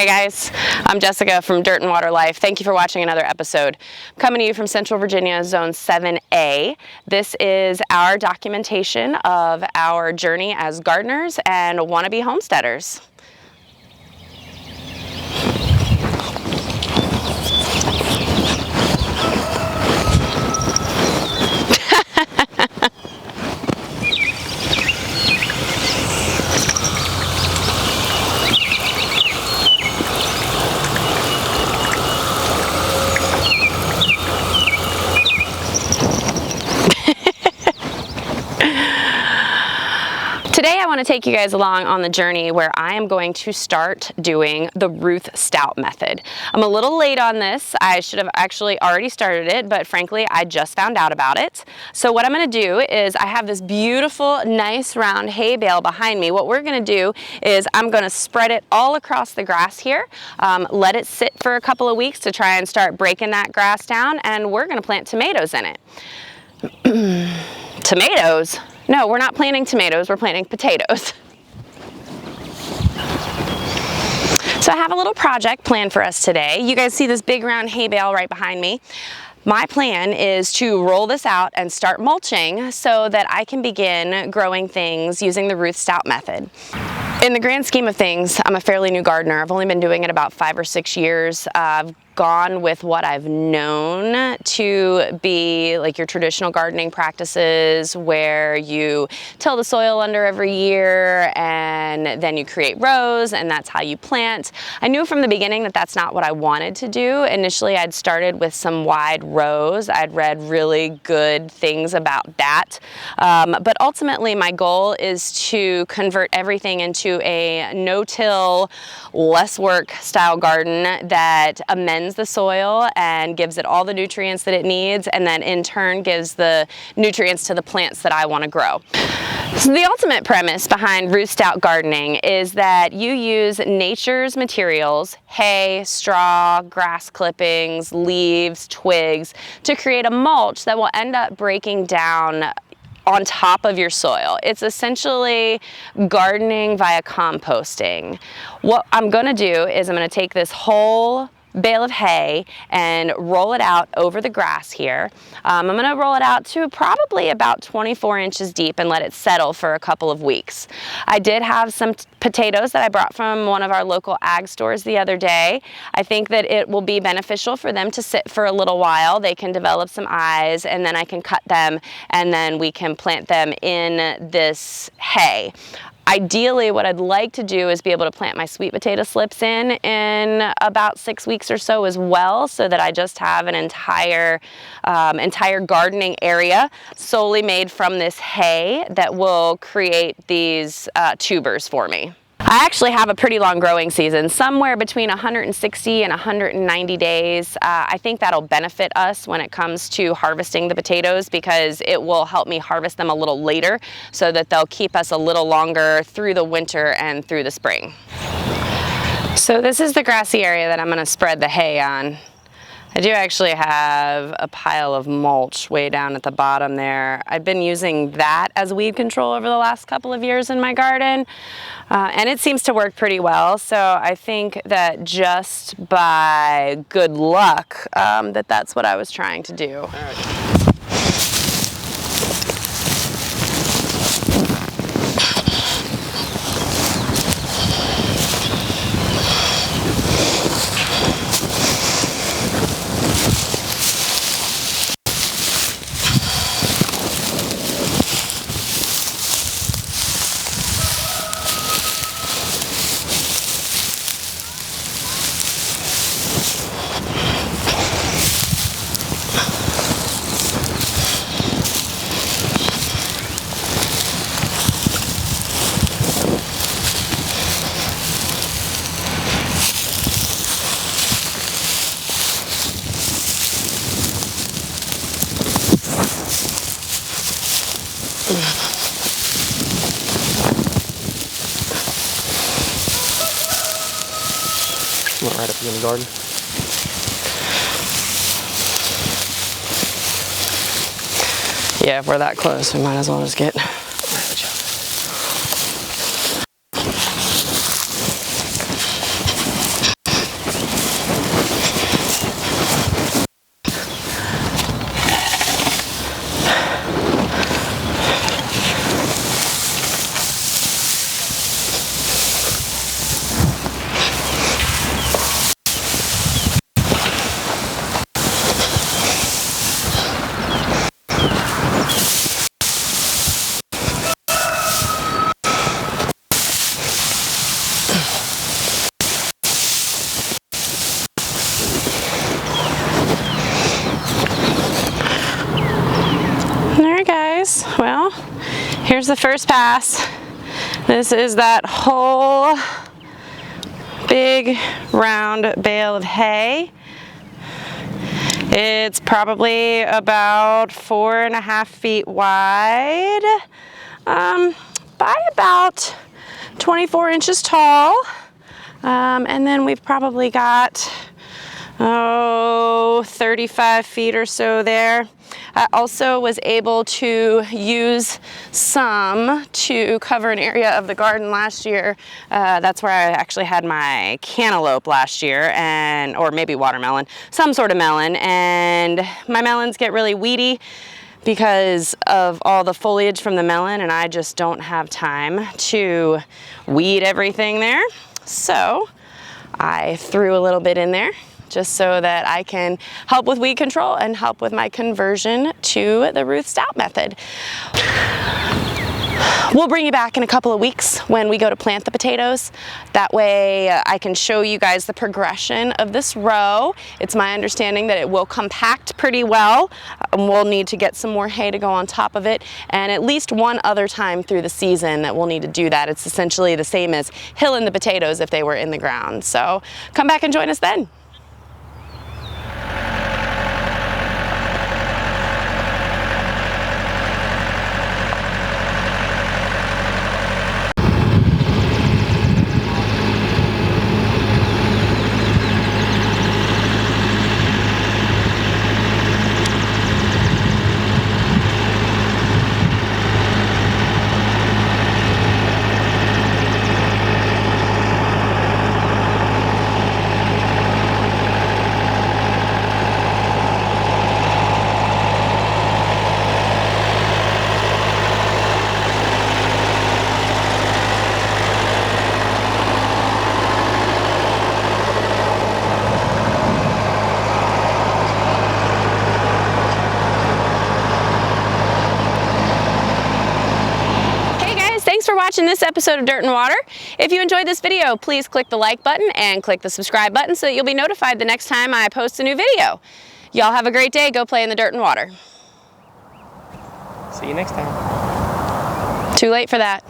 Hey guys, I'm Jessica from Dirt and Water Life. Thank you for watching another episode. I'm coming to you from Central Virginia, Zone 7A. This is our documentation of our journey as gardeners and wannabe homesteaders. Today I want to take you guys along on the journey where I am going to start doing the Ruth Stout Method. I'm a little late on this. I should have actually already started it, but frankly I just found out about it. So what I'm going to do is I have this beautiful, nice round hay bale behind me. What we're going to do is I'm going to spread it all across the grass here, let it sit for a couple of weeks to try and start breaking that grass down, and we're going to plant tomatoes in it. Tomatoes? No, we're not planting tomatoes, we're planting potatoes. So I have a little project planned for us today. You guys see this big round hay bale right behind me. My plan is to roll this out and start mulching so that I can begin growing things using the Ruth Stout Method. In the grand scheme of things, I'm a fairly new gardener. I've only been doing it about 5 or 6 years. I've gone with what I've known to be like your traditional gardening practices, where you till the soil under every year and then you create rows and that's how you plant. I knew from the beginning that that's not what I wanted to do. Initially I'd started with some wide rows. I'd read really good things about that. But ultimately my goal is to convert everything into a no-till, less work style garden that amends the soil and gives it all the nutrients that it needs, and then in turn gives the nutrients to the plants that I want to grow. So the ultimate premise behind Ruth Stout gardening is that you use nature's materials, hay, straw, grass clippings, leaves, twigs, to create a mulch that will end up breaking down on top of your soil. It's essentially gardening via composting. What I'm gonna do is I'm gonna take this whole bale of hay and roll it out over the grass here. I'm gonna roll it out to probably about 24 inches deep and let it settle for a couple of weeks. I did have some potatoes that I brought from one of our local ag stores the other day. I think that it will be beneficial for them to sit for a little while. They can develop some eyes and then I can cut them and then we can plant them in this hay. Ideally, what I'd like to do is be able to plant my sweet potato slips in about 6 weeks or so as well, so that I just have an entire gardening area solely made from this hay that will create these tubers for me. I actually have a pretty long growing season, somewhere between 160 and 190 days. I think that'll benefit us when it comes to harvesting the potatoes, because it will help me harvest them a little later so that they'll keep us a little longer through the winter and through the spring. So this is the grassy area that I'm going to spread the hay on. I do actually have a pile of mulch way down at the bottom there. I've been using that as weed control over the last couple of years in my garden, and it seems to work pretty well. So I think that just by good luck, that's what I was trying to do. All right. Right up in the garden. Yeah, if we're that close, we might as well just get Here's the first pass. This is that whole big round bale of hay. It's probably about 4.5 feet wide, by about 24 inches tall. And then we've probably got, 35 feet or so there. I also was able to use some to cover an area of the garden last year. That's where I actually had my cantaloupe last year, or maybe watermelon, some sort of melon. And my melons get really weedy because of all the foliage from the melon, and I just don't have time to weed everything there. So I threw a little bit in there just so that I can help with weed control and help with my conversion to the Ruth Stout Method. We'll bring you back in a couple of weeks when we go to plant the potatoes. That way I can show you guys the progression of this row. It's my understanding that it will compact pretty well. We'll need to get some more hay to go on top of it, and at least one other time through the season that we'll need to do that. It's essentially the same as hilling the potatoes if they were in the ground. So come back and join us then. Thanks for watching this episode of Dirt and Water. If you enjoyed this video, please click the like button and click the subscribe button so that you'll be notified the next time I post a new video. Y'all have a great day. Go play in the dirt and water. See you next time. Too late for that.